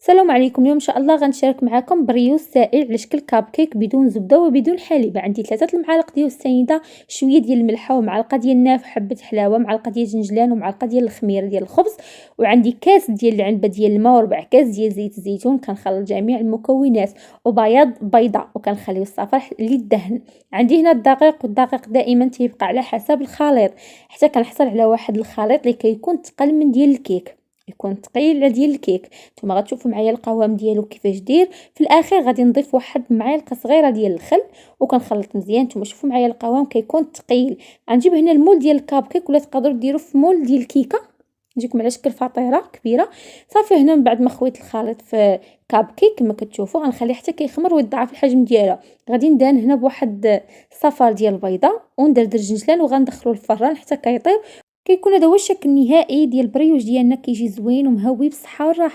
السلام عليكم. اليوم ان شاء الله غنشارك معكم بريوس سائل على شكل كاب كيك بدون زبده وبدون حليب. عندي 3 المعالق ديال السنيده، شويه ديال الملحه ومعلقه ديال النافع، حبه حلاوه، معلقه ديال الجنجلان ومعلقه ديال الخميره ديال الخبز، وعندي كاس ديال العنبه ديال الماء وربع كاس ديال زيت الزيتون. كنخلط جميع المكونات وبياض بيضه وكنخليو الصفر للدهن. عندي هنا الدقيق، والدقيق دائما تيبقى على حسب الخليط، حتى كنحصل على واحد الخليط اللي كيكون ثقل من ديال الكيك، يكون ثقيل على ديال الكيك. نتوما غتشوفوا معايا القوام ديالو كيفاش داير. في الاخير غادي نضيف واحد معلقه صغيره ديال الخل وكنخلط مزيان. نتوما شوفوا معايا القوام كيكون ثقيل. غنجيب هنا المول ديال الكاب كيك، ولا تقدروا ديروا في مول ديال الكيكه تجيكم على شكل فطيره كبيره. صافي هنا من بعد ما خويت الخليط في كاب كيك كما كتشوفوا غنخليه حتى كيخمر ويضاعف الحجم ديالها. غادي ندهن هنا بواحد الصفار ديال البيضه وندردر الجنجلان وغندخلو الفران حتى كيطيب. كيكون هذا هو الشكل النهائي ديال البريوش ديالنا، كيجي زوين ومهوي بالصحه والراحه.